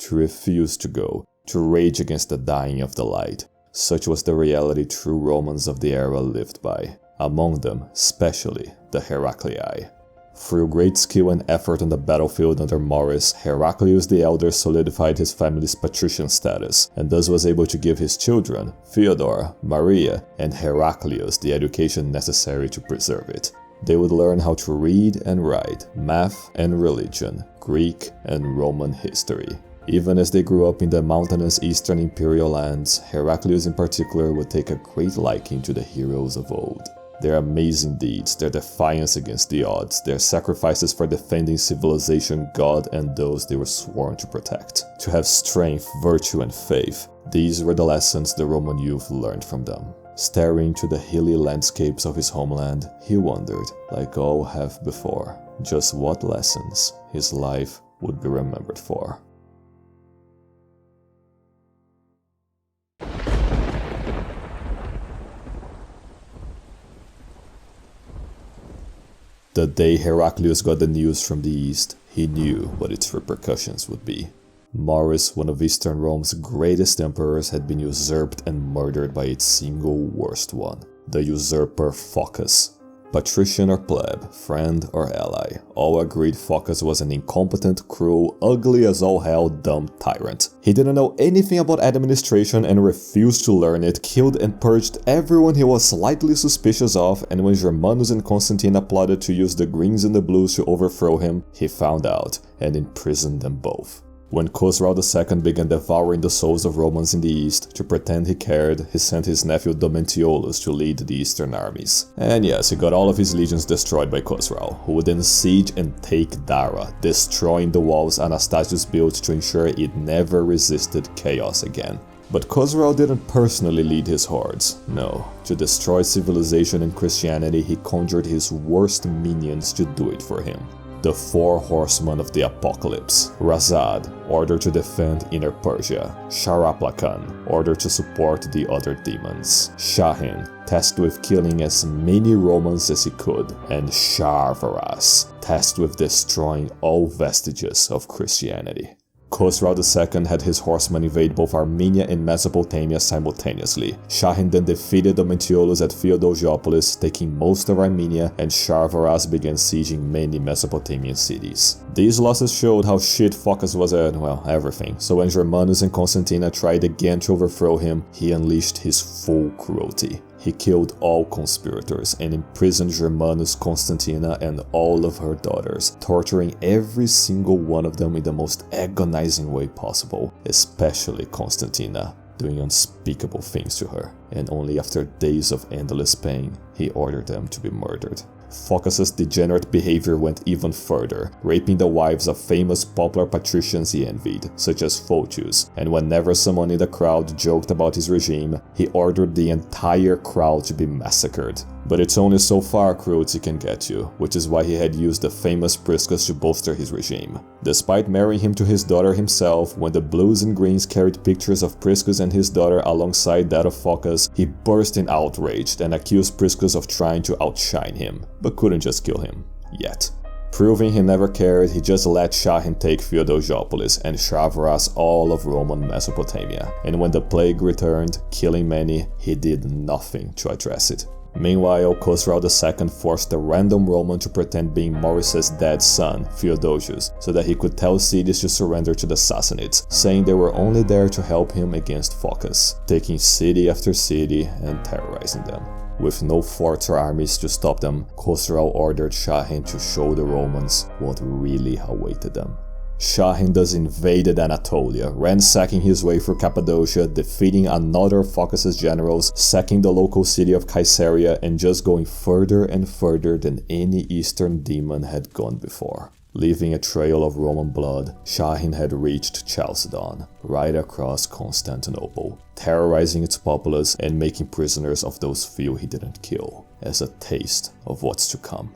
to refuse to go, to rage against the dying of the light. Such was the reality true Romans of the era lived by, among them especially the Heraclii. Through great skill and effort on the battlefield under Maurus, Heraclius the Elder solidified his family's patrician status, and thus was able to give his children, Theodora, Maria, and Heraclius the education necessary to preserve it. They would learn how to read and write, math and religion, Greek and Roman history. Even as they grew up in the mountainous eastern imperial lands, Heraclius in particular would take a great liking to the heroes of old. Their amazing deeds, their defiance against the odds, their sacrifices for defending civilization, God, and those they were sworn to protect. To have strength, virtue, and faith, these were the lessons the Roman youth learned from them. Staring to the hilly landscapes of his homeland, he wondered, like all have before, just what lessons his life would be remembered for. The day Heraclius got the news from the east, he knew what its repercussions would be. Maurus, one of Eastern Rome's greatest emperors, had been usurped and murdered by its single worst one, the usurper Phocas. Patrician or pleb, friend or ally, all agreed Phocas was an incompetent, cruel, ugly as all hell dumb tyrant. He didn't know anything about administration and refused to learn it, killed and purged everyone he was slightly suspicious of, and when Germanus and Constantine plotted to use the greens and the blues to overthrow him, he found out and imprisoned them both. When Khosrow II began devouring the souls of Romans in the east, to pretend he cared, he sent his nephew Domitiolus to lead the eastern armies. And yes, he got all of his legions destroyed by Khosrow, who would then siege and take Dara, destroying the walls Anastasius built to ensure it never resisted chaos again. But Khosrow didn't personally lead his hordes. No, to destroy civilization and Christianity, he conjured his worst minions to do it for him. The four horsemen of the apocalypse: Razad, ordered to defend Inner Persia; Sharaplakan, ordered to support the other demons; Shahin, tasked with killing as many Romans as he could; and Sharvaras, tasked with destroying all vestiges of Christianity. Khosrow II had his horsemen invade both Armenia and Mesopotamia simultaneously. Shahin then defeated Domitiolus at Theodosiopolis, taking most of Armenia, and Sharvaras began sieging many Mesopotamian cities. These losses showed how shit Phocas was at, well, everything, so when Germanus and Constantine tried again to overthrow him, he unleashed his full cruelty. He killed all conspirators and imprisoned Germanus, Constantina, and all of her daughters, torturing every single one of them in the most agonizing way possible, especially Constantina, doing unspeakable things to her, and only after days of endless pain, he ordered them to be murdered. Phocas's degenerate behavior went even further, raping the wives of famous popular patricians he envied, such as Photius, and whenever someone in the crowd joked about his regime, he ordered the entire crowd to be massacred. But it's only so far cruelty can get you, which is why he had used the famous Priscus to bolster his regime. Despite marrying him to his daughter himself, when the blues and greens carried pictures of Priscus and his daughter alongside that of Phocas, he burst in outrage and accused Priscus of trying to outshine him, but couldn't just kill him. Yet. Proving he never cared, he just let Shahin take Theodosiopolis and Sharvaras all of Roman Mesopotamia, and when the plague returned, killing many, he did nothing to address it. Meanwhile, Khosrow II forced a random Roman to pretend being Maurus's dead son, Theodosius, so that he could tell cities to surrender to the Sassanids, saying they were only there to help him against Phocas, taking city after city and terrorizing them. With no forts or armies to stop them, Khosrow ordered Shahin to show the Romans what really awaited them. Shahin thus invaded Anatolia, ransacking his way through Cappadocia, defeating another of Phocas's generals, sacking the local city of Caesarea, and just going further and further than any Eastern demon had gone before. Leaving a trail of Roman blood, Shahin had reached Chalcedon, right across Constantinople, terrorizing its populace and making prisoners of those few he didn't kill, as a taste of what's to come.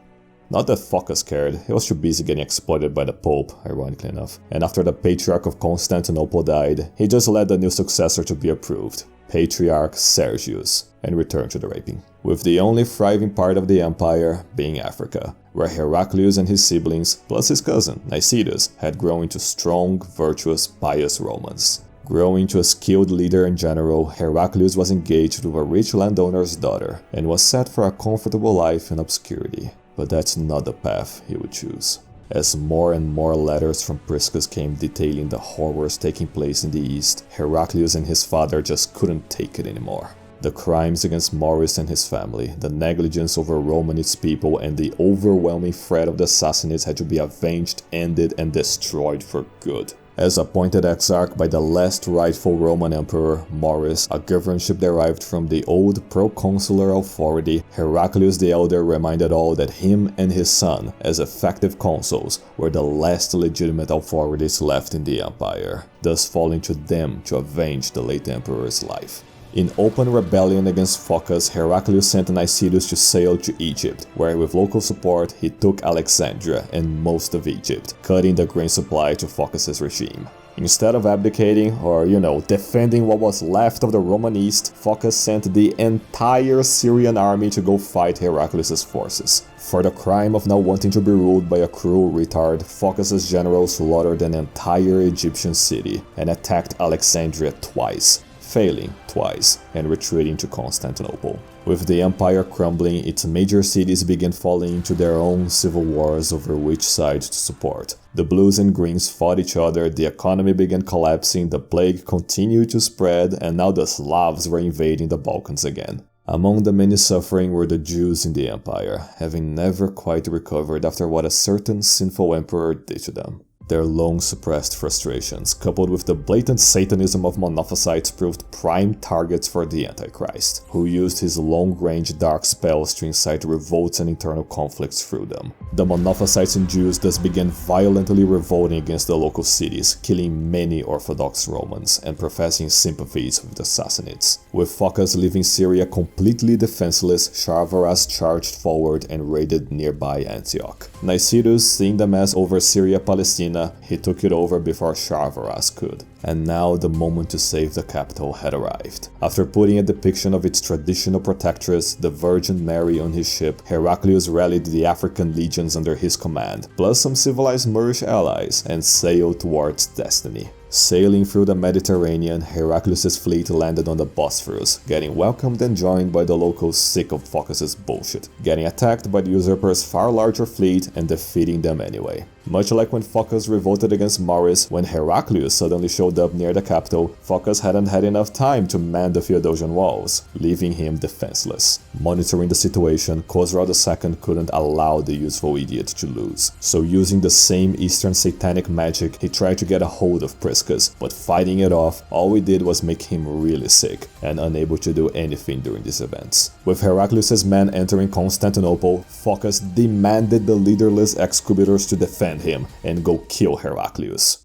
Not that Phocas cared, he was too busy getting exploited by the Pope, ironically enough, and after the Patriarch of Constantinople died, he just let the new successor to be approved. Patriarch Sergius, and returned to the raping, with the only thriving part of the empire being Africa, where Heraclius and his siblings, plus his cousin Nicetas, had grown into strong, virtuous, pious Romans. Growing into a skilled leader and general, Heraclius was engaged with a rich landowner's daughter, and was set for a comfortable life in obscurity. But that's not the path he would choose. As more and more letters from Priscus came detailing the horrors taking place in the east, Heraclius and his father just couldn't take it anymore. The crimes against Maurus and his family, the negligence over Rome and its people, and the overwhelming threat of the Sassanids had to be avenged, ended, and destroyed for good. As appointed exarch by the last rightful Roman emperor, Maurus, a governorship derived from the old proconsular authority, Heraclius the Elder reminded all that him and his son, as effective consuls, were the last legitimate authorities left in the empire, thus falling to them to avenge the late emperor's life. In open rebellion against Phocas, Heraclius sent Nicetas to sail to Egypt, where with local support he took Alexandria and most of Egypt, cutting the grain supply to Phocas' regime. Instead of abdicating or, defending what was left of the Roman East, Phocas sent the entire Syrian army to go fight Heraclius' forces. For the crime of not wanting to be ruled by a cruel retard, Phocas' generals slaughtered an entire Egyptian city and attacked Alexandria twice, failing twice, and retreating to Constantinople. With the empire crumbling, its major cities began falling into their own civil wars over which side to support. The blues and greens fought each other, the economy began collapsing, the plague continued to spread, and now the Slavs were invading the Balkans again. Among the many suffering were the Jews in the empire, having never quite recovered after what a certain sinful emperor did to them. Their long-suppressed frustrations, coupled with the blatant Satanism of Monophysites, proved prime targets for the Antichrist, who used his long-range dark spells to incite revolts and internal conflicts through them. The Monophysites and Jews thus began violently revolting against the local cities, killing many Orthodox Romans, and professing sympathies with the Sassanids. With Phocas leaving Syria completely defenseless, Sharvaras charged forward and raided nearby Antioch. Nicetas, seeing the mess over Syria-Palestina, he took it over before Sharvaras could. And now the moment to save the capital had arrived. After putting a depiction of its traditional protectress, the Virgin Mary, on his ship, Heraclius rallied the African legions under his command, plus some civilized Moorish allies, and sailed towards destiny. Sailing through the Mediterranean, Heraclius' fleet landed on the Bosphorus, getting welcomed and joined by the locals sick of Phocas' bullshit, getting attacked by the usurper's far larger fleet and defeating them anyway. Much like when Phocas revolted against Maurus, when Heraclius suddenly showed up near the capital, Phocas hadn't had enough time to man the Theodosian walls, leaving him defenseless. Monitoring the situation, Khosrow II couldn't allow the useful idiot to lose. So using the same Eastern satanic magic, he tried to get a hold of Priscus, but fighting it off, all it did was make him really sick, and unable to do anything during these events. With Heraclius' men entering Constantinople, Phocas demanded the leaderless excubators to defend him and go kill Heraclius.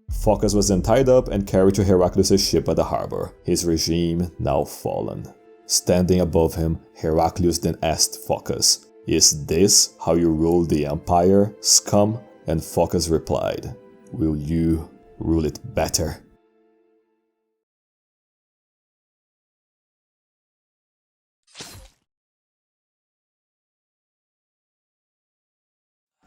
Phocas was then tied up and carried to Heraclius' ship at the harbor, his regime now fallen. Standing above him, Heraclius then asked Phocas, "Is this how you rule the empire, scum?" And Phocas replied, "Will you rule it better?"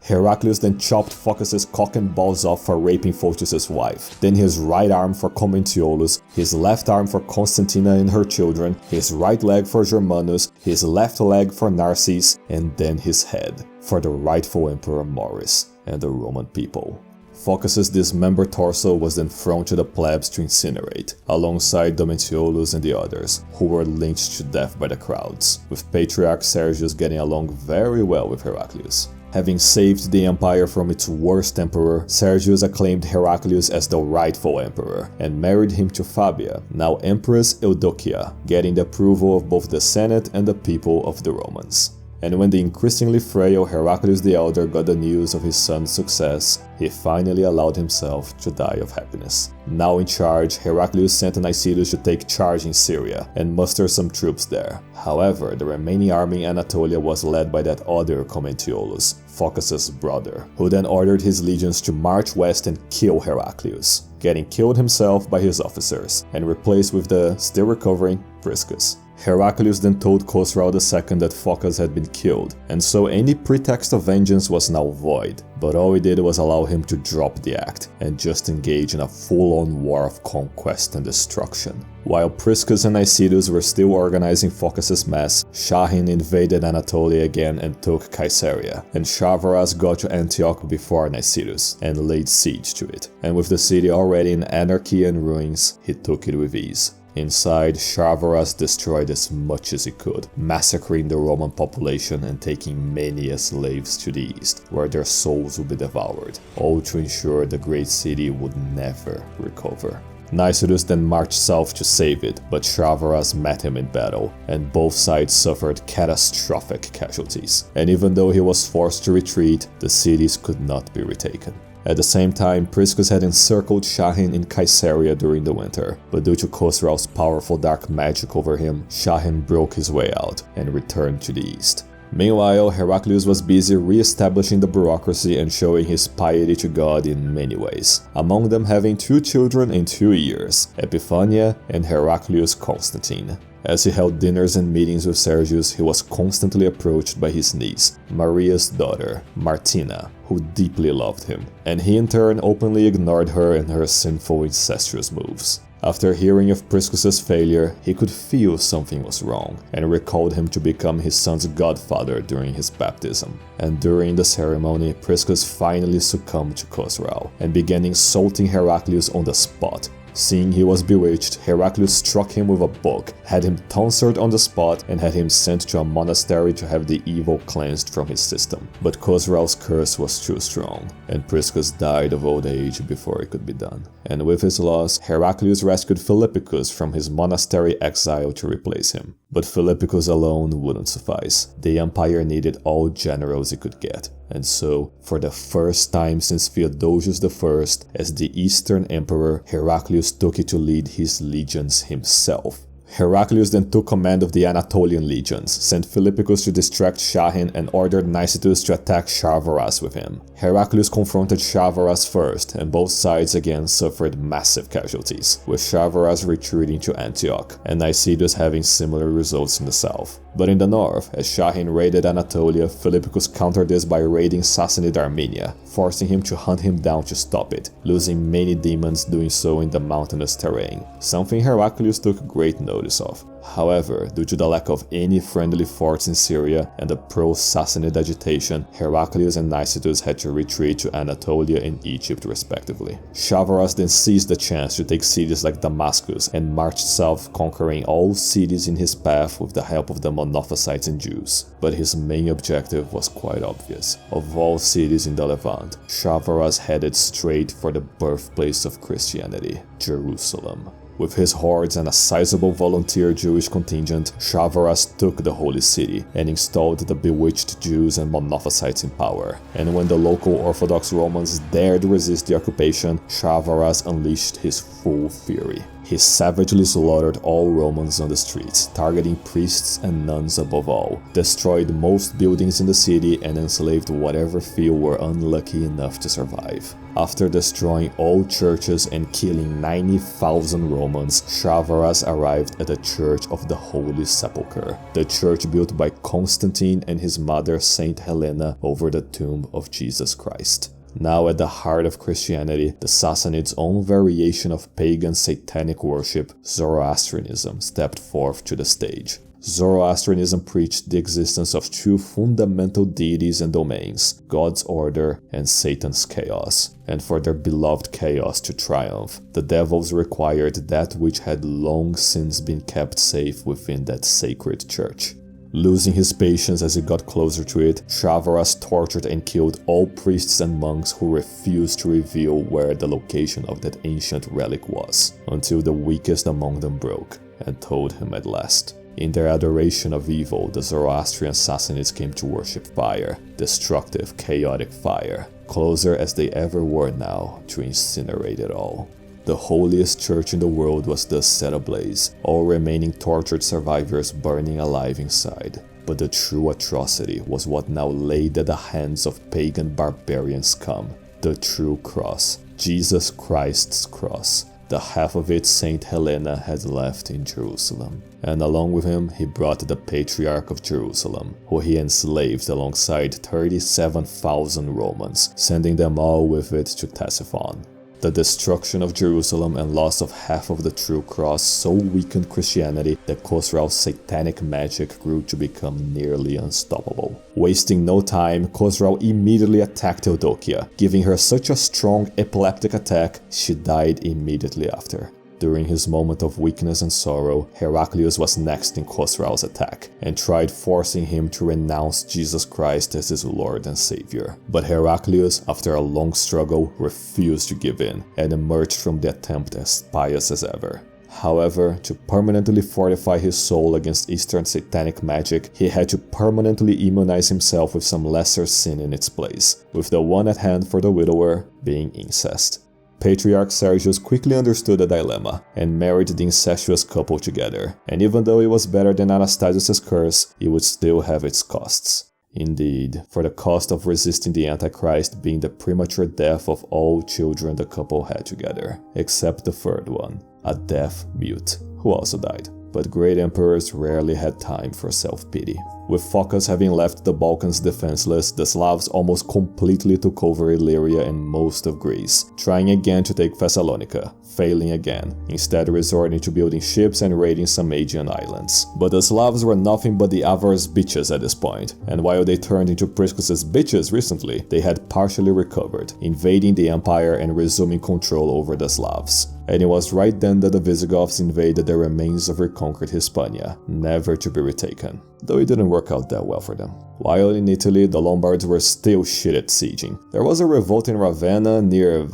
Heraclius then chopped Phocas' cock and balls off for raping Phocas' wife, then his right arm for Commentiolus, his left arm for Constantina and her children, his right leg for Germanus, his left leg for Narses, and then his head for the rightful Emperor Maurus and the Roman people. Phocas' dismembered torso was then thrown to the plebs to incinerate, alongside Domitiolus and the others, who were lynched to death by the crowds, with Patriarch Sergius getting along very well with Heraclius. Having saved the empire from its worst emperor, Sergius acclaimed Heraclius as the rightful emperor, and married him to Fabia, now Empress Eudokia, getting the approval of both the Senate and the people of the Romans. and when the increasingly frail Heraclius the Elder got the news of his son's success, he finally allowed himself to die of happiness. Now in charge, Heraclius sent Incendius to take charge in Syria and muster some troops there. However, the remaining army in Anatolia was led by that other Commentiolus, Phocas' brother, who then ordered his legions to march west and kill Heraclius, getting killed himself by his officers, and replaced with the still recovering Priscus. Heraclius then told Khosrow II that Phocas had been killed, and so any pretext of vengeance was now void, but all he did was allow him to drop the act, and just engage in a full-on war of conquest and destruction. While Priscus and Incendius were still organizing Phocas' mess, Shahin invaded Anatolia again and took Caesarea, and Chavaras got to Antioch before Incendius, and laid siege to it, and with the city already in anarchy and ruins, he took it with ease. Inside, Chavaras destroyed as much as he could, massacring the Roman population and taking many as slaves to the east, where their souls would be devoured, all to ensure the great city would never recover. Incendius then marched south to save it, but Chavaras met him in battle, and both sides suffered catastrophic casualties. And even though he was forced to retreat, the cities could not be retaken. At the same time, Priscus had encircled Shahin in Caesarea during the winter, but due to Khosrow's powerful dark magic over him, Shahin broke his way out and returned to the east. Meanwhile, Heraclius was busy re-establishing the bureaucracy and showing his piety to God in many ways, among them having 2 children in 2 years, Epiphania and Heraclius Constantine. As he held dinners and meetings with Sergius, he was constantly approached by his niece, Maria's daughter, Martina, who deeply loved him, and he in turn openly ignored her and her sinful incestuous moves. After hearing of Priscus' failure, he could feel something was wrong, and recalled him to become his son's godfather during his baptism. And during the ceremony, Priscus finally succumbed to Khosrow, and began insulting Heraclius on the spot. Seeing he was bewitched, Heraclius struck him with a book, had him tonsured on the spot, and had him sent to a monastery to have the evil cleansed from his system. But Khosrow's curse was too strong, and Priscus died of old age before it could be done. And with his loss, Heraclius rescued Philippicus from his monastery exile to replace him. But Philippicus alone wouldn't suffice. The empire needed all generals it could get. And so, for the first time since Theodosius I, as the Eastern Emperor, Heraclius took it to lead his legions himself. Heraclius then took command of the Anatolian legions, sent Philippicus to distract Shahin, and ordered Nicetus to attack Chavaras with him. Heraclius confronted Chavaras first, and both sides again suffered massive casualties, with Chavaras retreating to Antioch, and Nicetus having similar results in the south. But in the north, as Shahin raided Anatolia, Philippicus countered this by raiding Sassanid Armenia, forcing him to hunt him down to stop it, losing many demons doing so in the mountainous terrain, something Heraclius took great notice of. However, due to the lack of any friendly forts in Syria and the pro-Sassanid agitation, Heraclius and Nicetus had to retreat to Anatolia and Egypt respectively. Chavaras then seized the chance to take cities like Damascus and marched south, conquering all cities in his path with the help of the Monophysites and Jews. But his main objective was quite obvious. Of all cities in the Levant, Chavaras headed straight for the birthplace of Christianity, Jerusalem. With his hordes and a sizable volunteer Jewish contingent, Chavaras took the holy city and installed the bewitched Jews and Monophysites in power. And when the local Orthodox Romans dared resist the occupation, Chavaras unleashed his full fury. He savagely slaughtered all Romans on the streets, targeting priests and nuns above all, destroyed most buildings in the city, and enslaved whatever few were unlucky enough to survive. After destroying all churches and killing 90,000 Romans, Chavaras arrived at the Church of the Holy Sepulchre, the church built by Constantine and his mother Saint Helena over the tomb of Jesus Christ. Now at the heart of Christianity, the Sassanids' own variation of pagan satanic worship, Zoroastrianism, stepped forth to the stage. Zoroastrianism preached the existence of two fundamental deities and domains, God's order and Satan's chaos. And for their beloved chaos to triumph, the devils required that which had long since been kept safe within that sacred church. Losing his patience as he got closer to it, Chavaras tortured and killed all priests and monks who refused to reveal where the location of that ancient relic was, until the weakest among them broke and told him at last. In their adoration of evil, the Zoroastrian Sassanids came to worship fire, destructive, chaotic fire, closer as they ever were now to incinerate it all. The holiest church in the world was thus set ablaze, all remaining tortured survivors burning alive inside. But the true atrocity was what now laid at the hands of pagan barbarian scum. The true cross, Jesus Christ's cross. The half of it Saint Helena had left in Jerusalem. And along with him, he brought the Patriarch of Jerusalem, who he enslaved alongside 37,000 Romans, sending them all with it to Ctesiphon. The destruction of Jerusalem and loss of half of the true cross so weakened Christianity that Khosrow's satanic magic grew to become nearly unstoppable. Wasting no time, Khosrow immediately attacked Eudokia, giving her such a strong epileptic attack she died immediately after. During his moment of weakness and sorrow, Heraclius was next in Khosrow's attack, and tried forcing him to renounce Jesus Christ as his Lord and Savior. But Heraclius, after a long struggle, refused to give in, and emerged from the attempt as pious as ever. However, to permanently fortify his soul against Eastern satanic magic, he had to permanently immunize himself with some lesser sin in its place, with the one at hand for the widower being incest. Patriarch Sergius quickly understood the dilemma, and married the incestuous couple together, and even though it was better than Anastasius' curse, it would still have its costs. Indeed, for the cost of resisting the Antichrist being the premature death of all children the couple had together, except the third one, a deaf mute, who also died. But great emperors rarely had time for self-pity. With Phocas having left the Balkans defenseless, the Slavs almost completely took over Illyria and most of Greece, trying again to take Thessalonica, failing again, instead resorting to building ships and raiding some Aegean islands. But the Slavs were nothing but the Avars bitches at this point, and while they turned into Priscus's bitches recently, they had partially recovered, invading the empire and resuming control over the Slavs. And it was right then that the Visigoths invaded the remains of reconquered Hispania, never to be retaken, though it didn't work out that well for them. While in Italy, the Lombards were still shit at sieging. There was a revolt in Ravenna near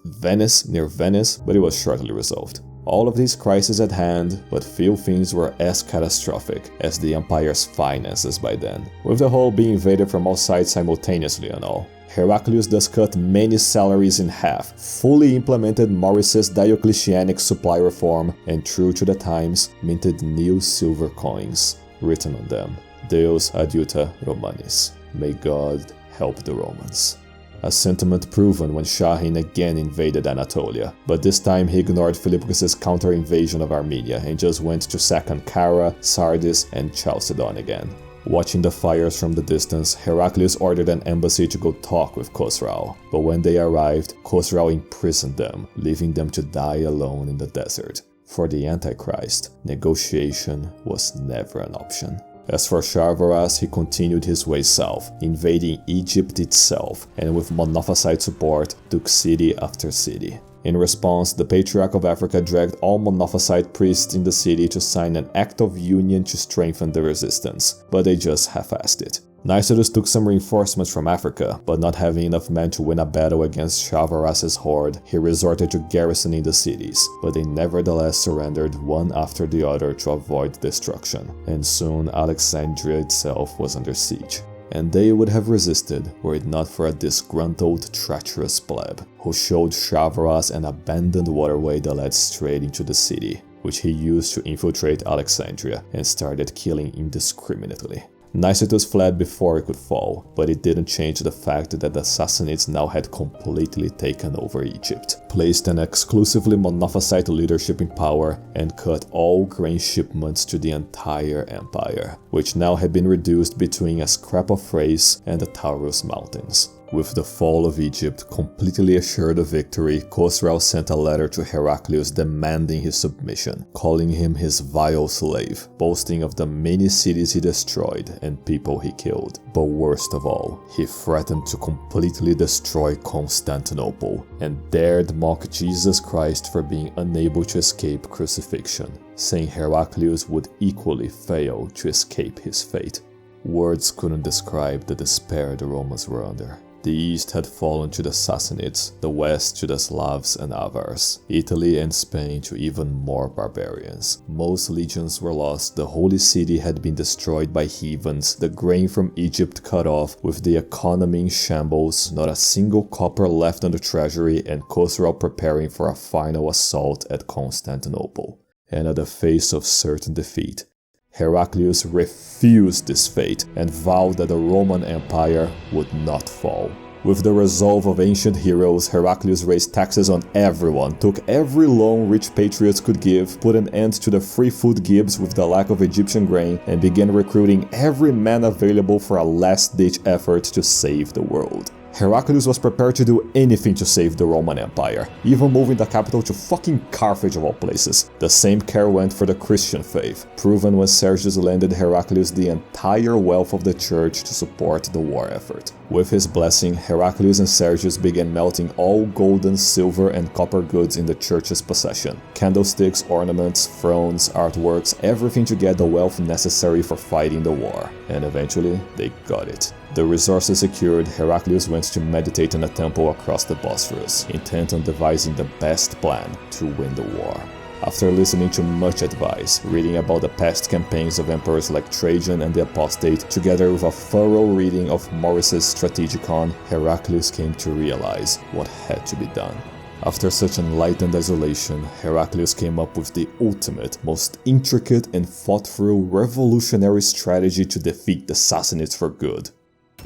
Venice, but it was shortly resolved. All of these crises at hand, but few things were as catastrophic as the empire's finances by then, with the whole being invaded from all sides simultaneously and all. Heraclius thus cut many salaries in half, fully implemented Maurice's Diocletianic supply reform, and true to the times, minted new silver coins, written on them, Deus adiuta Romanis, may God help the Romans. A sentiment proven when Shahin again invaded Anatolia, but this time he ignored Philippus's counter-invasion of Armenia and just went to sack Ankara, Sardis, and Chalcedon again. Watching the fires from the distance, Heraclius ordered an embassy to go talk with Khosrow, but when they arrived, Khosrow imprisoned them, leaving them to die alone in the desert. For the Antichrist, negotiation was never an option. As for Sharvaras, he continued his way south, invading Egypt itself, and with Monophysite support, took city after city. In response, the Patriarch of Africa dragged all Monophysite priests in the city to sign an act of union to strengthen the resistance, but they just half-assed it. Nicetus took some reinforcements from Africa, but not having enough men to win a battle against Sharvaras' horde, he resorted to garrisoning the cities, but they nevertheless surrendered one after the other to avoid destruction, and soon Alexandria itself was under siege. And they would have resisted were it not for a disgruntled, treacherous pleb, who showed Sharvaras an abandoned waterway that led straight into the city, which he used to infiltrate Alexandria and started killing indiscriminately. Nicetus fled before he could fall, but it didn't change the fact that the Sassanids now had completely taken over Egypt, placed an exclusively Monophysite leadership in power, and cut all grain shipments to the entire empire, which now had been reduced between a scrap of Thrace and the Taurus Mountains. With the fall of Egypt completely assured of victory, Khosrow sent a letter to Heraclius demanding his submission, calling him his vile slave, boasting of the many cities he destroyed and people he killed. But worst of all, he threatened to completely destroy Constantinople, and dared mock Jesus Christ for being unable to escape crucifixion, saying Heraclius would equally fail to escape his fate. Words couldn't describe the despair the Romans were under. The east had fallen to the Sassanids, the west to the Slavs and Avars, Italy and Spain to even more barbarians. Most legions were lost, the holy city had been destroyed by heathens, the grain from Egypt cut off, with the economy in shambles, not a single copper left on the treasury, and Khosrow preparing for a final assault at Constantinople. And at the face of certain defeat, Heraclius refused this fate and vowed that the Roman Empire would not fall. With the resolve of ancient heroes, Heraclius raised taxes on everyone, took every loan rich patriots could give, put an end to the free food gibes with the lack of Egyptian grain, and began recruiting every man available for a last-ditch effort to save the world. Heraclius was prepared to do anything to save the Roman Empire, even moving the capital to fucking Carthage of all places. The same care went for the Christian faith, proven when Sergius lended Heraclius the entire wealth of the church to support the war effort. With his blessing, Heraclius and Sergius began melting all golden, silver, and copper goods in the church's possession. Candlesticks, ornaments, thrones, artworks, everything to get the wealth necessary for fighting the war. And eventually, they got it. The resources secured, Heraclius went to meditate in a temple across the Bosphorus, intent on devising the best plan to win the war. After listening to much advice, reading about the past campaigns of emperors like Trajan and the Apostate, together with a thorough reading of Maurice's Strategicon, Heraclius came to realize what had to be done. After such enlightened isolation, Heraclius came up with the ultimate, most intricate and thought-through revolutionary strategy to defeat the Sassanids for good.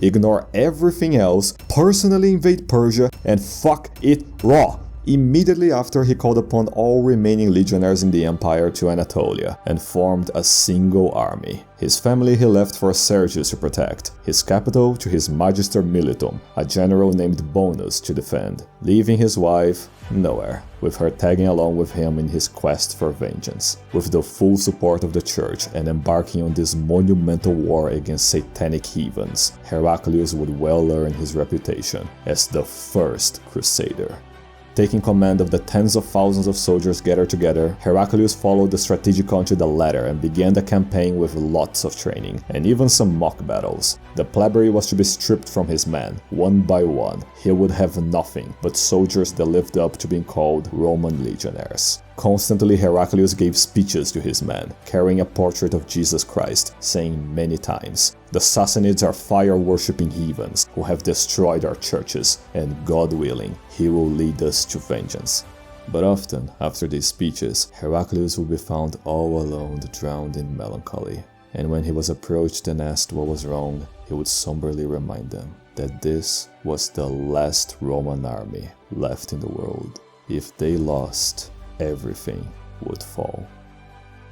Ignore everything else, personally invade Persia, and fuck it raw. Immediately after, he called upon all remaining legionaries in the empire to Anatolia and formed a single army. His family he left for Sergius to protect, his capital to his Magister Militum, a general named Bonus, to defend, leaving his wife nowhere, with her tagging along with him in his quest for vengeance. With the full support of the church and embarking on this monumental war against satanic heathens, Heraclius would well earn his reputation as the first crusader. Taking command of the tens of thousands of soldiers gathered together, Heraclius followed the Strategicon to the letter and began the campaign with lots of training, and even some mock battles. The plebeian was to be stripped from his men, one by one. He would have nothing but soldiers that lived up to being called Roman legionaries. Constantly, Heraclius gave speeches to his men, carrying a portrait of Jesus Christ, saying many times, "The Sassanids are fire-worshipping heathens who have destroyed our churches, and God willing, he will lead us to vengeance." But often, after these speeches, Heraclius would be found all alone, drowned in melancholy. And when he was approached and asked what was wrong, he would somberly remind them that this was the last Roman army left in the world. If they lost, everything would fall.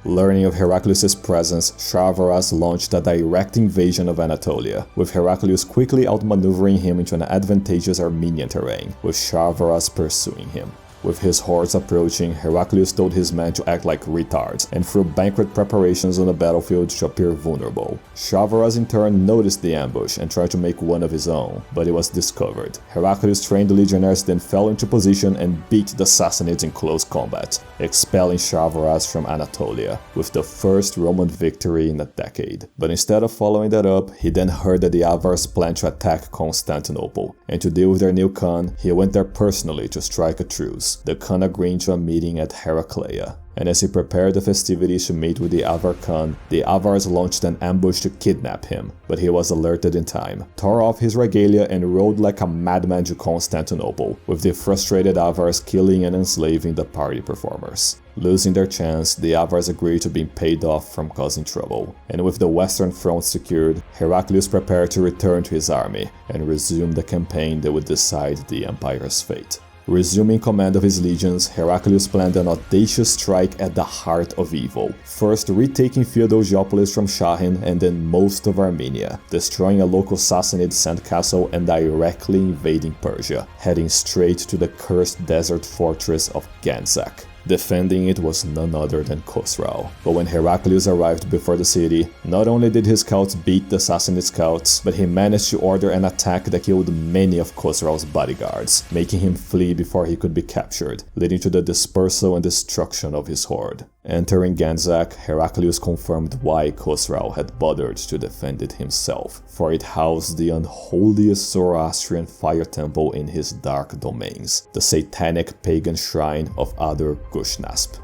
Learning of Heraclius' presence, Sharvaras launched a direct invasion of Anatolia, with Heraclius quickly outmaneuvering him into an advantageous Armenian terrain, with Sharvaras pursuing him. With his hordes approaching, Heraclius told his men to act like retards and threw banquet preparations on the battlefield to appear vulnerable. Sharvaras in turn noticed the ambush and tried to make one of his own, but it was discovered. Heraclius trained the legionaries, then fell into position and beat the Sassanids in close combat, expelling Sharvaras from Anatolia, with the first Roman victory in a decade. But instead of following that up, he then heard that the Avars planned to attack Constantinople, and to deal with their new Khan, he went there personally to strike a truce, the Khan agreeing to a meeting at Heraclea. And as he prepared the festivities to meet with the Avar Khan, the Avars launched an ambush to kidnap him, but he was alerted in time, tore off his regalia and rode like a madman to Constantinople, with the frustrated Avars killing and enslaving the party performers. Losing their chance, the Avars agreed to being paid off from causing trouble, and with the western front secured, Heraclius prepared to return to his army and resume the campaign that would decide the empire's fate. Resuming command of his legions, Heraclius planned an audacious strike at the heart of evil, first retaking Theodosiopolis from Shahin and then most of Armenia, destroying a local Sassanid sandcastle and directly invading Persia, heading straight to the cursed desert fortress of Ganzak. Defending it was none other than Khosrow. But when Heraclius arrived before the city, not only did his scouts beat the Sassanid scouts, but he managed to order an attack that killed many of Khosrow's bodyguards, making him flee before he could be captured, leading to the dispersal and destruction of his horde. Entering Ganzak, Heraclius confirmed why Khosrow had bothered to defend it himself, for it housed the unholiest Zoroastrian fire temple in his dark domains, the satanic pagan shrine of Adur Gushnasp.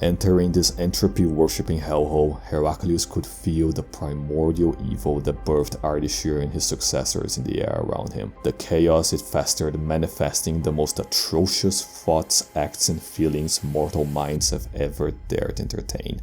Entering this entropy-worshipping hellhole, Heraclius could feel the primordial evil that birthed Ardashir and his successors in the air around him. The chaos it festered manifesting the most atrocious thoughts, acts, and feelings mortal minds have ever dared entertain.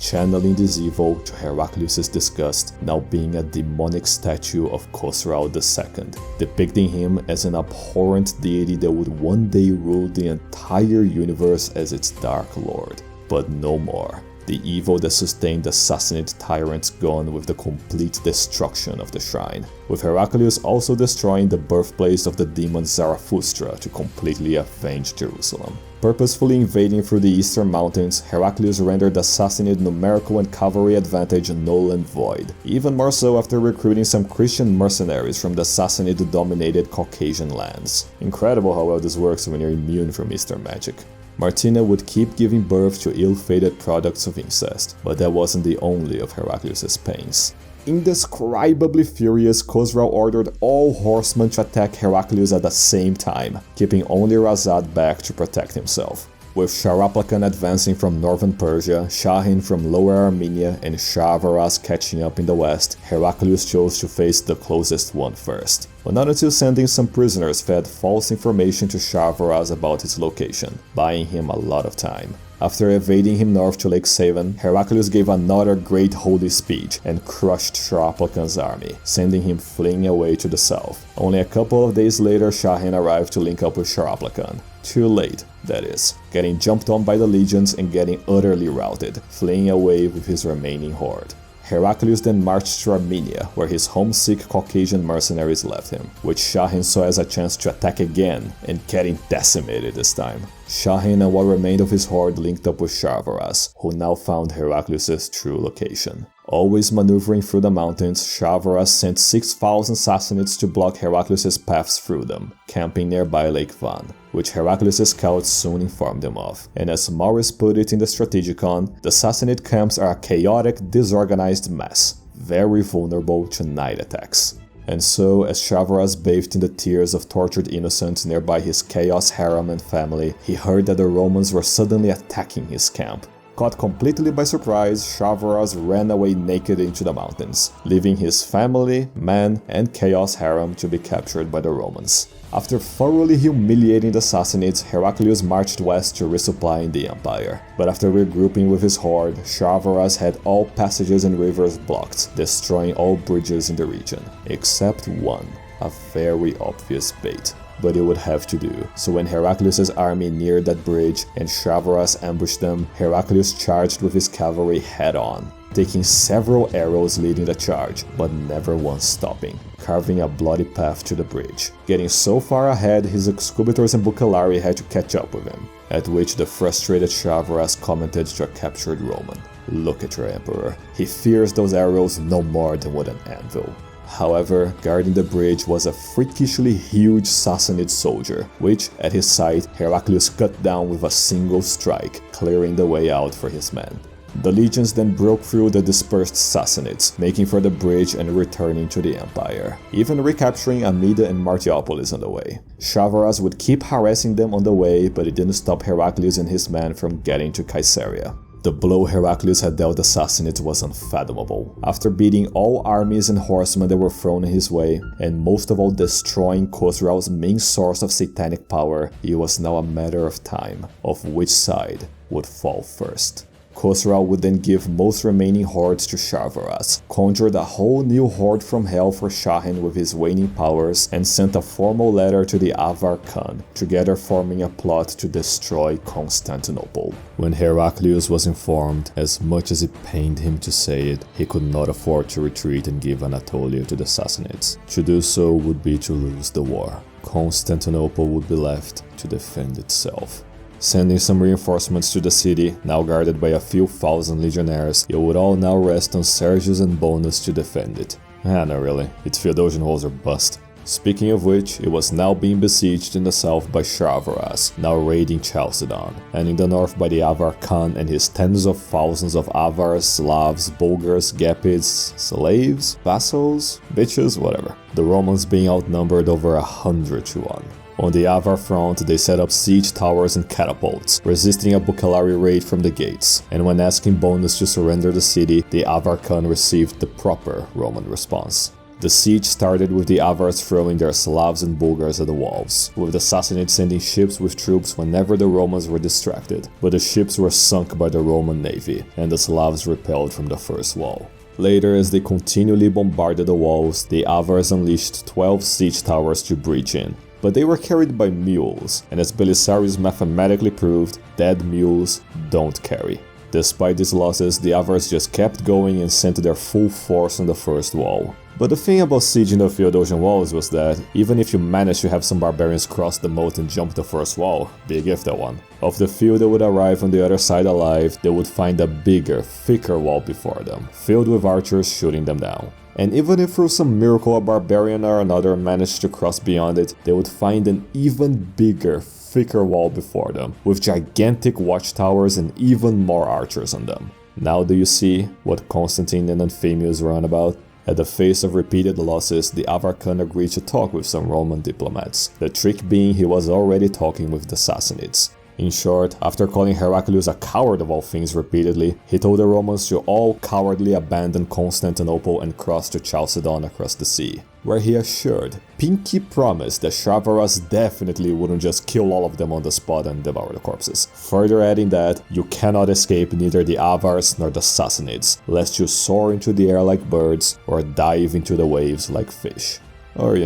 Channeling this evil, to Heraclius' disgust, now being a demonic statue of Khosrow II, depicting him as an abhorrent deity that would one day rule the entire universe as its dark lord. But no more. The evil that sustained the Sassanid tyrants gone with the complete destruction of the shrine, with Heraclius also destroying the birthplace of the demon Zarathustra to completely avenge Jerusalem. Purposefully invading through the eastern mountains, Heraclius rendered the Sassanid numerical and cavalry advantage null and void, even more so after recruiting some Christian mercenaries from the Sassanid-dominated Caucasian lands. Incredible how well this works when you're immune from eastern magic. Martina would keep giving birth to ill-fated products of incest, but that wasn't the only of Heraclius' pains. Indescribably furious, Khosrow ordered all horsemen to attack Heraclius at the same time, keeping only Razad back to protect himself. With Sharaplakan advancing from northern Persia, Shahin from lower Armenia, and Shavaraz catching up in the west, Heraclius chose to face the closest one first. But not until sending some prisoners fed false information to Shavaraz about his location, buying him a lot of time. After evading him north to Lake Savan, Heraclius gave another great holy speech and crushed Sharaplakan's army, sending him fleeing away to the south. Only a couple of days later, Shahin arrived to link up with Sharaplakan. Too late, that is, getting jumped on by the legions and getting utterly routed, fleeing away with his remaining horde. Heraclius then marched to Armenia, where his homesick Caucasian mercenaries left him, which Shahin saw as a chance to attack again, and getting decimated this time. Shahin and what remained of his horde linked up with Shavaraz, who now found Heraclius' true location. Always maneuvering through the mountains, Shavaraz sent 6,000 Sassanids to block Heraclius' paths through them, camping nearby Lake Van, which Heraclius' scouts soon informed him of. And as Maurice put it in the Strategicon, the Sassanid camps are a chaotic, disorganized mess, very vulnerable to night attacks. And so, as Shavaraz bathed in the tears of tortured innocents nearby his chaos harem and family, he heard that the Romans were suddenly attacking his camp. Caught completely by surprise, Shavaraz ran away naked into the mountains, leaving his family, men, and chaos harem to be captured by the Romans. After thoroughly humiliating the Sassanids, Heraclius marched west to resupply in the empire. But after regrouping with his horde, Shavaraz had all passages and rivers blocked, destroying all bridges in the region, except one, a very obvious bait. But it would have to do. So when Heraclius' army neared that bridge and Shavaraz ambushed them, Heraclius charged with his cavalry head-on, taking several arrows leading the charge, but never once stopping, carving a bloody path to the bridge. Getting so far ahead, his executors and Bucellari had to catch up with him, at which the frustrated Shavaraz commented to a captured Roman, "Look at your emperor. He fears those arrows no more than with an anvil." However, guarding the bridge was a freakishly huge Sassanid soldier, which, at his sight, Heraclius cut down with a single strike, clearing the way out for his men. The legions then broke through the dispersed Sassanids, making for the bridge and returning to the empire, even recapturing Amida and Martiopolis on the way. Shavaraz would keep harassing them on the way, but it didn't stop Heraclius and his men from getting to Caesarea. The blow Heraclius had dealt the Sassanids was unfathomable. After beating all armies and horsemen that were thrown in his way, and most of all destroying Khosrow's main source of satanic power, it was now a matter of time of which side would fall first. Khosrow would then give most remaining hordes to Shavaraz, conjured a whole new horde from hell for Shahin with his waning powers, and sent a formal letter to the Avar Khan, together forming a plot to destroy Constantinople. When Heraclius was informed, as much as it pained him to say it, he could not afford to retreat and give Anatolia to the Sassanids. To do so would be to lose the war. Constantinople would be left to defend itself. Sending some reinforcements to the city, now guarded by a few thousand legionnaires, it would all now rest on Sergius and Bonus to defend it. Not really, its Theodosian walls are bust. Speaking of which, it was now being besieged in the south by Sharvaras, now raiding Chalcedon, and in the north by the Avar Khan and his tens of thousands of Avars, Slavs, Bulgars, Gepids, slaves, vassals, bitches, whatever. The Romans being outnumbered over 100 to 1. On the Avar front, they set up siege towers and catapults, resisting a Bucellari raid from the gates, and when asking Bonus to surrender the city, the Avar Khan received the proper Roman response. The siege started with the Avars throwing their Slavs and Bulgars at the walls, with the Sassanids sending ships with troops whenever the Romans were distracted, but the ships were sunk by the Roman navy, and the Slavs repelled from the first wall. Later, as they continually bombarded the walls, the Avars unleashed 12 siege towers to breach in, but they were carried by mules, and as Belisarius mathematically proved, dead mules don't carry. Despite these losses, the Avars just kept going and sent their full force on the first wall. But the thing about sieging the Theodosian walls was that, even if you managed to have some barbarians cross the moat and jump the first wall, big if that one, of the few that would arrive on the other side alive, they would find a bigger, thicker wall before them, filled with archers shooting them down. And even if through some miracle a barbarian or another managed to cross beyond it, they would find an even bigger, thicker wall before them, with gigantic watchtowers and even more archers on them. Now do you see what Constantine and Anthemius were on about? At the face of repeated losses, the Avar Khan agreed to talk with some Roman diplomats, the trick being he was already talking with the Sassanids. In short, after calling Heraclius a coward of all things repeatedly, he told the Romans to all cowardly abandon Constantinople and cross to Chalcedon across the sea, where he assured, pinky promise that Sharvaras definitely wouldn't just kill all of them on the spot and devour the corpses, further adding that you cannot escape neither the Avars nor the Sassanids, lest you soar into the air like birds or dive into the waves like fish. Or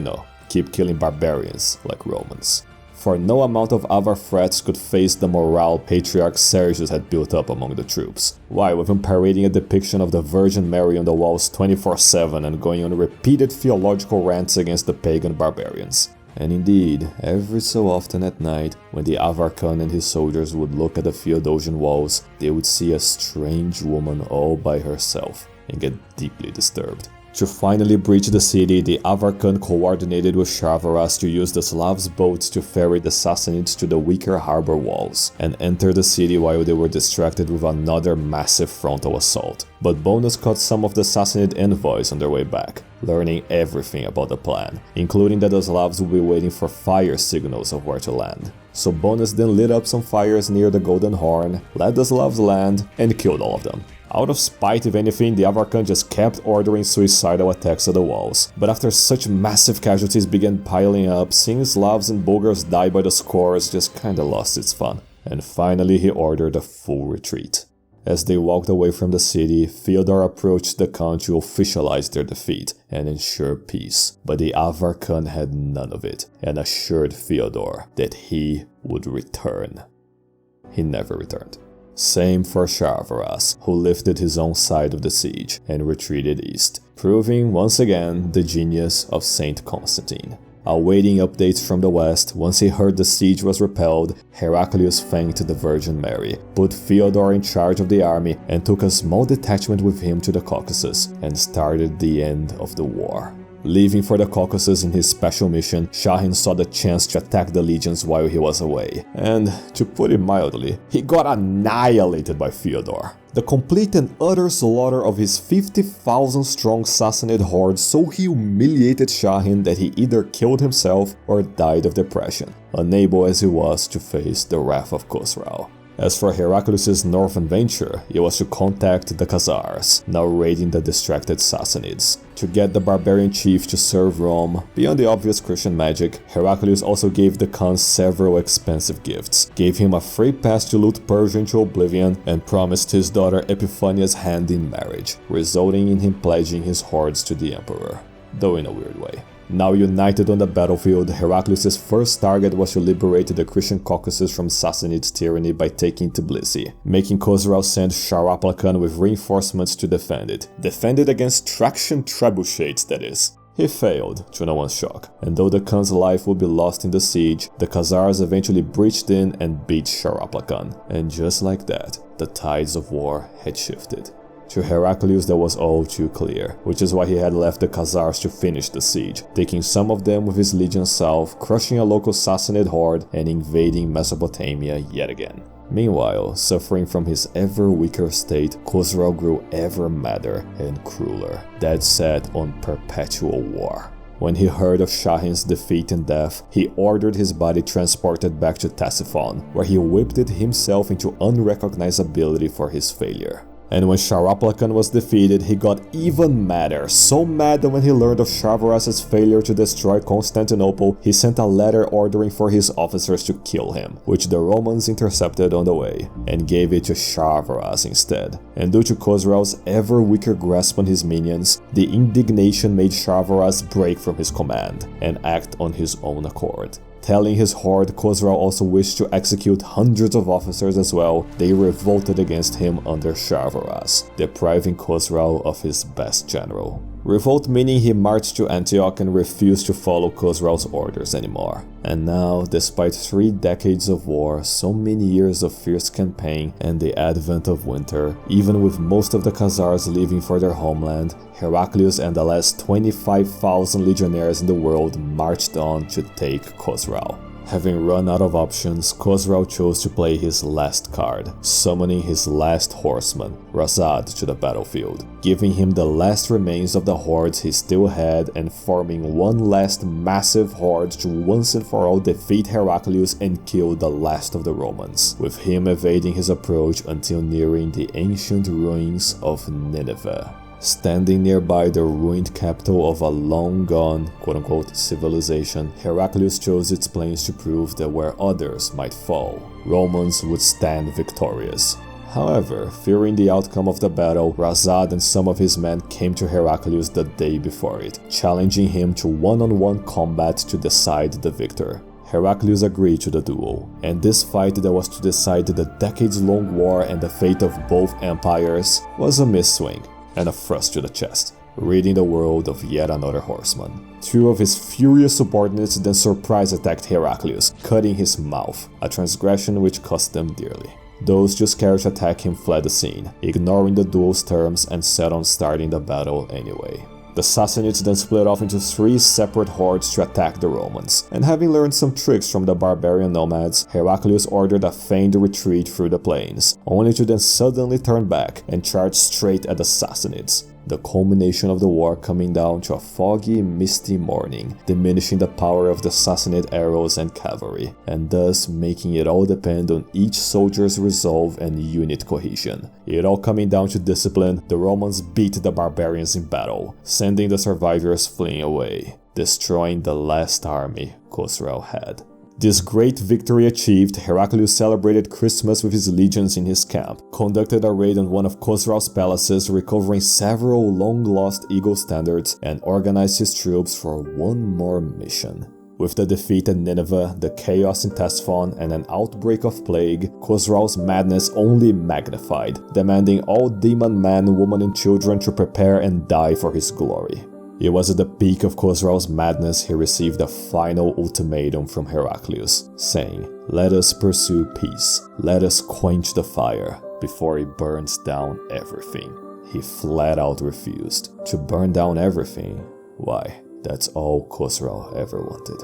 keep killing barbarians like Romans. For no amount of Avar threats could face the morale Patriarch Sergius had built up among the troops. Why, with him parading a depiction of the Virgin Mary on the walls 24/7 and going on repeated theological rants against the pagan barbarians. And indeed, every so often at night, when the Avar Khan and his soldiers would look at the Theodosian walls, they would see a strange woman all by herself and get deeply disturbed. To finally breach the city, the Avar Khan coordinated with Sharvaras to use the Slavs' boats to ferry the Sassanids to the weaker harbor walls, and enter the city while they were distracted with another massive frontal assault. But Bonus caught some of the Sassanid envoys on their way back, learning everything about the plan, including that the Slavs would be waiting for fire signals of where to land. So Bonus then lit up some fires near the Golden Horn, let the Slavs land, and killed all of them. Out of spite, if anything, the Avar Khan just kept ordering suicidal attacks at the walls. But after such massive casualties began piling up, seeing Slavs and Bulgars die by the scores just kinda lost its fun. And finally he ordered a full retreat. As they walked away from the city, Theodore approached the Khan to officialize their defeat and ensure peace. But the Avar Khan had none of it, and assured Theodore that he would return. He never returned. Same for Sharvaras, who lifted his own side of the siege and retreated east, proving once again the genius of Saint Constantine. Awaiting updates from the west, once he heard the siege was repelled, Heraclius thanked the Virgin Mary, put Theodore in charge of the army, and took a small detachment with him to the Caucasus, and started the end of the war. Leaving for the Caucasus in his special mission, Shahin saw the chance to attack the legions while he was away. And, to put it mildly, he got annihilated by Theodore. The complete and utter slaughter of his 50,000 strong Sassanid horde so humiliated Shahin that he either killed himself or died of depression, unable as he was to face the wrath of Khosrow. As for Heraclius' northern venture, it was to contact the Khazars, now raiding the distracted Sassanids. To get the barbarian chief to serve Rome, beyond the obvious Christian magic, Heraclius also gave the Khan several expensive gifts, gave him a free pass to loot Persia into oblivion, and promised his daughter Epiphania's hand in marriage, resulting in him pledging his hordes to the emperor, though in a weird way. Now united on the battlefield, Heraclius' first target was to liberate the Christian Caucasus from Sassanid tyranny by taking Tbilisi, making Khosrow send Sharapla Khan with reinforcements to defend it. Defend it against Traction trebuchets, that is. He failed, to no one's shock, and though the Khan's life would be lost in the siege, the Khazars eventually breached in and beat Sharapla Khan. And just like that, the tides of war had shifted. To Heraclius that was all too clear, which is why he had left the Khazars to finish the siege, taking some of them with his legion south, crushing a local Sassanid horde, and invading Mesopotamia yet again. Meanwhile, suffering from his ever weaker state, Khosrow grew ever madder and crueler, dead set on perpetual war. When he heard of Shahin's defeat and death, he ordered his body transported back to Ctesiphon, where he whipped it himself into unrecognizability for his failure. And when Sharaplakan was defeated, he got even madder, so mad that when he learned of Sharvaras's failure to destroy Constantinople, he sent a letter ordering for his officers to kill him, which the Romans intercepted on the way, and gave it to Sharvaras instead. And due to Khosrow's ever weaker grasp on his minions, the indignation made Sharvaras break from his command, and act on his own accord. Telling his horde Khosrow also wished to execute hundreds of officers as well, they revolted against him under Sharvaras, depriving Khosrow of his best general. Revolt meaning he marched to Antioch and refused to follow Khosrow's orders anymore. And now, despite 3 decades of war, so many years of fierce campaign, and the advent of winter, even with most of the Khazars leaving for their homeland, Heraclius and the last 25,000 legionnaires in the world marched on to take Khosrow. Having run out of options, Khosrow chose to play his last card, summoning his last horseman, Razad, to the battlefield, giving him the last remains of the hordes he still had and forming one last massive horde to once and for all defeat Heraclius and kill the last of the Romans, with him evading his approach until nearing the ancient ruins of Nineveh. Standing nearby the ruined capital of a long-gone, quote-unquote, civilization, Heraclius chose its plains to prove that where others might fall, Romans would stand victorious. However, fearing the outcome of the battle, Razad and some of his men came to Heraclius the day before it, challenging him to one-on-one combat to decide the victor. Heraclius agreed to the duel, and this fight that was to decide the decades-long war and the fate of both empires was a misswing and a thrust to the chest, ridding the world of yet another horseman. 2 of his furious subordinates then surprise attacked Heraclius, cutting his mouth, a transgression which cost them dearly. Those too scared to attack him fled the scene, ignoring the duel's terms and set on starting the battle anyway. The Sassanids then split off into 3 separate hordes to attack the Romans, and having learned some tricks from the barbarian nomads, Heraclius ordered a feigned retreat through the plains, only to then suddenly turn back and charge straight at the Sassanids. The culmination of the war coming down to a foggy, misty morning, diminishing the power of the Sassanid arrows and cavalry, and thus making it all depend on each soldier's resolve and unit cohesion. It all coming down to discipline, the Romans beat the barbarians in battle, sending the survivors fleeing away, destroying the last army Khosrow had. This great victory achieved, Heraclius celebrated Christmas with his legions in his camp, conducted a raid on one of Khosrow's palaces, recovering several long-lost eagle standards, and organized his troops for one more mission. With the defeat at Nineveh, the chaos in Ctesiphon, and an outbreak of plague, Khosrow's madness only magnified, demanding all demon men, women and children to prepare and die for his glory. It was at the peak of Khosrow's madness he received a final ultimatum from Heraclius, saying, "Let us pursue peace, let us quench the fire, before it burns down everything." He flat out refused. To burn down everything? Why, that's all Khosrow ever wanted.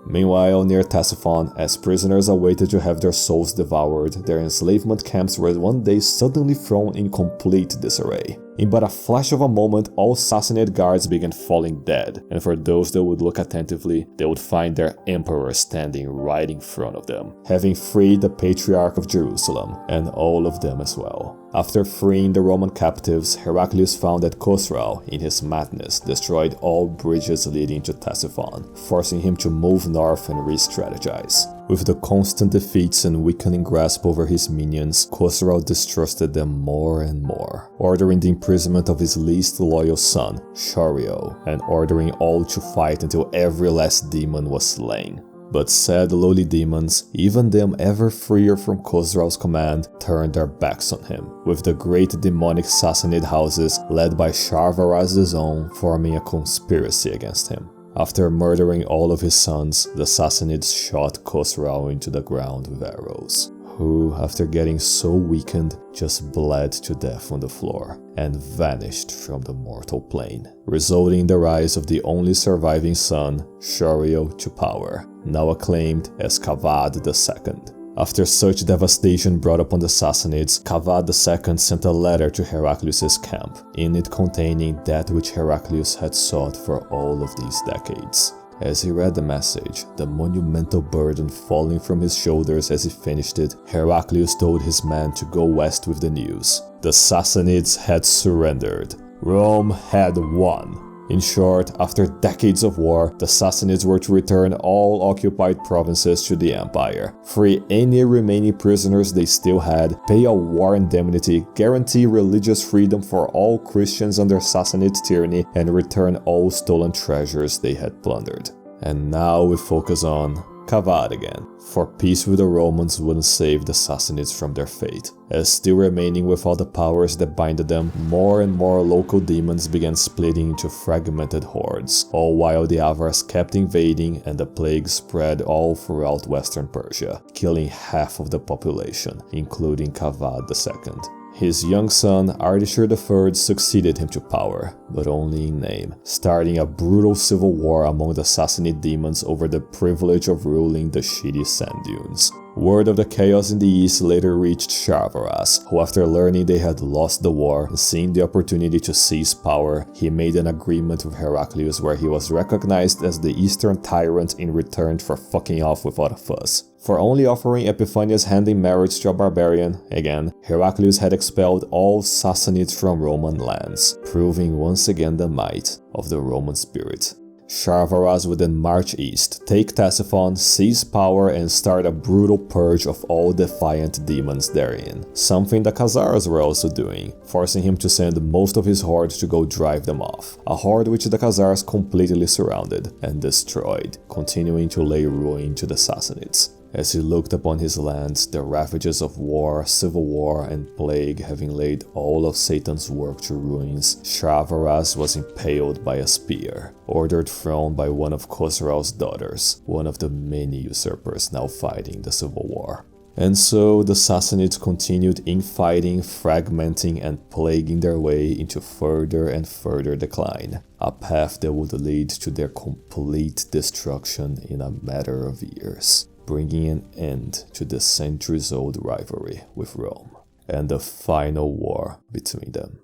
Meanwhile, near Ctesiphon, as prisoners awaited to have their souls devoured, their enslavement camps were one day suddenly thrown in complete disarray. In but a flash of a moment, all Sassanid guards began falling dead, and for those that would look attentively, they would find their emperor standing right in front of them, having freed the Patriarch of Jerusalem, and all of them as well. After freeing the Roman captives, Heraclius found that Khosrow, in his madness, destroyed all bridges leading to Ctesiphon, forcing him to move north and re-strategize. With the constant defeats and weakening grasp over his minions, Khosrow distrusted them more and more, ordering the imprisonment of his least loyal son, Shario, and ordering all to fight until every last demon was slain. But sad lowly demons, even them ever freer from Khosrow's command, turned their backs on him, with the great demonic Sassanid houses led by Sharvaras the Zone forming a conspiracy against him. After murdering all of his sons, the Sassanids shot Khosrow into the ground with arrows. who, after getting so weakened, just bled to death on the floor and vanished from the mortal plane, resulting in the rise of the only surviving son, Shuriel, to power, now acclaimed as Kavad II. After such devastation brought upon the Sassanids, Kavad II sent a letter to Heraclius' camp, in it containing that which Heraclius had sought for all of these decades. As he read the message, the monumental burden falling from his shoulders as he finished it, Heraclius told his men to go west with the news. The Sassanids had surrendered. Rome had won. In short, after decades of war, the Sassanids were to return all occupied provinces to the empire, free any remaining prisoners they still had, pay a war indemnity, guarantee religious freedom for all Christians under Sassanid tyranny, and return all stolen treasures they had plundered. And now we focus on Kavad again, for peace with the Romans wouldn't save the Sassanids from their fate, as still remaining with all the powers that binded them, more and more local demons began splitting into fragmented hordes, all while the Avars kept invading and the plague spread all throughout western Persia, killing half of the population, including Kavad II. His young son, Ardashir III, succeeded him to power, but only in name, starting a brutal civil war among the Sassanid demons over the privilege of ruling the shitty sand dunes. Word of the chaos in the east later reached Sharvaras, who after learning they had lost the war and seeing the opportunity to seize power, he made an agreement with Heraclius where he was recognized as the eastern tyrant in return for fucking off without a fuss. For only offering Epiphania's hand in marriage to a barbarian, again, Heraclius had expelled all Sassanids from Roman lands, proving once again the might of the Roman spirit. Sharvaras would then march east, take Ctesiphon, seize power, and start a brutal purge of all defiant demons therein, something the Khazars were also doing, forcing him to send most of his horde to go drive them off, a horde which the Khazars completely surrounded and destroyed, continuing to lay ruin to the Sassanids. As he looked upon his lands, the ravages of war, civil war, and plague having laid all of Satan's work to ruins, Sharvaras was impaled by a spear, ordered thrown by one of Khosrow's daughters, one of the many usurpers now fighting the civil war. And so the Sassanids continued infighting, fragmenting, and plaguing their way into further and further decline, a path that would lead to their complete destruction in a matter of years, bringing an end to the centuries-old rivalry with Rome, and the final war between them.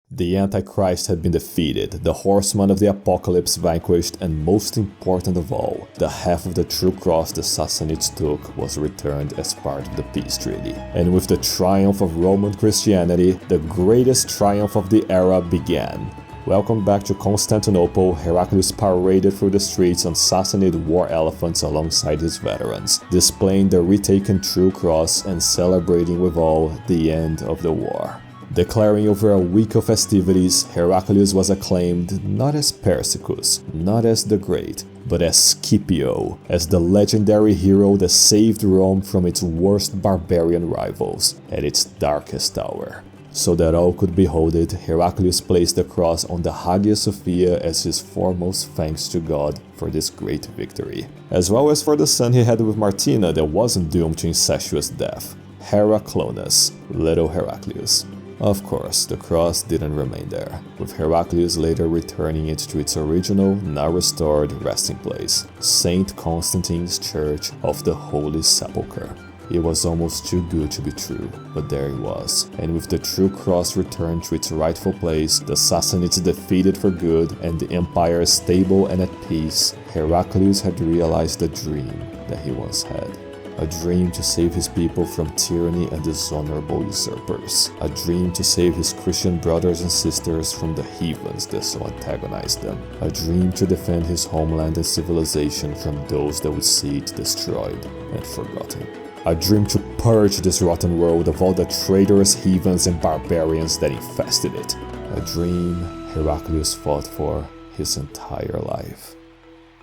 The Antichrist had been defeated, the horseman of the apocalypse vanquished, and most important of all, the half of the true cross the Sassanids took was returned as part of the peace treaty. And with the triumph of Roman Christianity, the greatest triumph of the era began. Welcome back to Constantinople. Heraclius paraded through the streets on Sassanid war elephants alongside his veterans, displaying the retaken true cross and celebrating with all the end of the war. Declaring over a week of festivities, Heraclius was acclaimed not as Persicus, not as the Great, but as Scipio, as the legendary hero that saved Rome from its worst barbarian rivals at its darkest hour. So that all could behold it, Heraclius placed the cross on the Hagia Sophia as his foremost thanks to God for this great victory, as well as for the son he had with Martina that wasn't doomed to incestuous death, Heraclonus, little Heraclius. Of course, the cross didn't remain there, with Heraclius later returning it to its original, now restored resting place, Saint Constantine's Church of the Holy Sepulchre. It was almost too good to be true, but there it was, and with the true cross returned to its rightful place, the Sassanids defeated for good, and the empire stable and at peace, Heraclius had realized the dream that he once had. A dream to save his people from tyranny and dishonorable usurpers. A dream to save his Christian brothers and sisters from the heathens that so antagonized them. A dream to defend his homeland and civilization from those that would see it destroyed and forgotten. A dream to purge this rotten world of all the traitorous heathens and barbarians that infested it. A dream Heraclius fought for his entire life.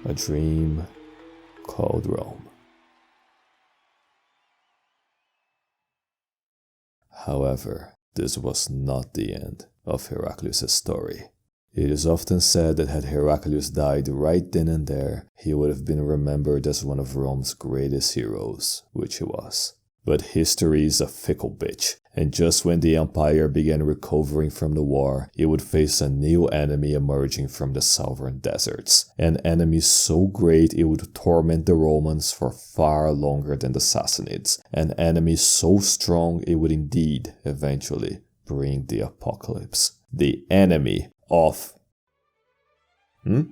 A dream called Rome. However, this was not the end of Heraclius' story. It is often said that had Heraclius died right then and there, he would have been remembered as one of Rome's greatest heroes, which he was. But history is a fickle bitch, and just when the empire began recovering from the war, it would face a new enemy emerging from the southern deserts. An enemy so great it would torment the Romans for far longer than the Sassanids. An enemy so strong it would indeed, eventually, bring the apocalypse. The enemy of... What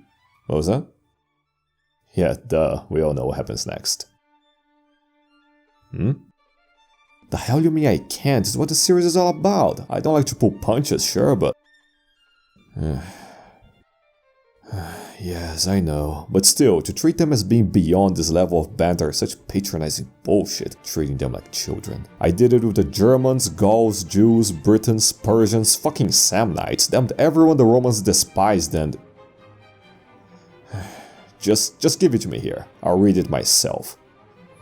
was that? Yeah, duh, we all know what happens next. The hell you mean I can't? It's what the series is all about. I don't like to pull punches, sure, but... Yes, I know. But still, to treat them as being beyond this level of banter is such patronizing bullshit, treating them like children. I did it with the Germans, Gauls, Jews, Britons, Persians, fucking Samnites, damned everyone the Romans despised and... Just give it to me here. I'll read it myself.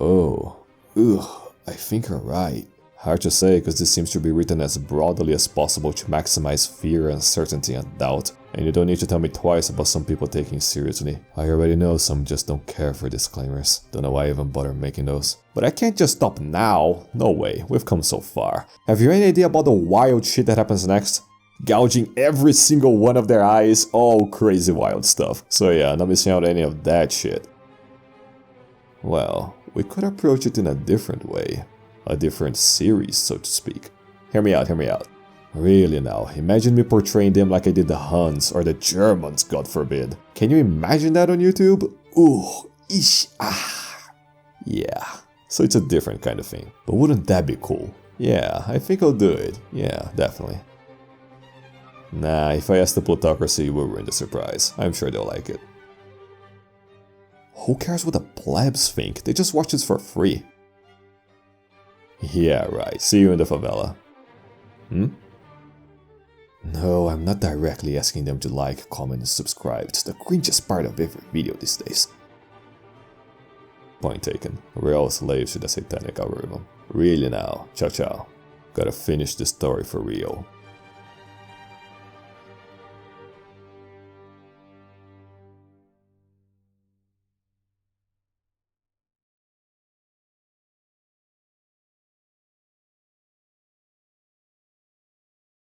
Oh. Ugh. I think you're right. Hard to say, because this seems to be written as broadly as possible to maximize fear, uncertainty, and doubt. And you don't need to tell me twice about some people taking seriously. I already know some just don't care for disclaimers. Don't know why I even bother making those. But I can't just stop now. No way, we've come so far. Have you any idea about the wild shit that happens next? Gouging every single one of their eyes, all crazy wild stuff. So yeah, not missing out any of that shit. Well, we could approach it in a different way. A different series, so to speak. Hear me out, hear me out. Really now, imagine me portraying them like I did the Huns or the Germans, God forbid. Can you imagine that on YouTube? Ooh, ish, ah. Yeah, so it's a different kind of thing. But wouldn't that be cool? Yeah, I think I'll do it. Yeah, definitely. Nah, if I ask the plutocracy, we'll ruin the surprise. I'm sure they'll like it. Who cares what the plebs think? They just watch this for free. Yeah, right. See you in the favela. No, I'm not directly asking them to like, comment, and subscribe. It's the cringiest part of every video these days. Point taken. We're all slaves to the satanic algorithm. Really now. Ciao ciao. Gotta finish this story for real.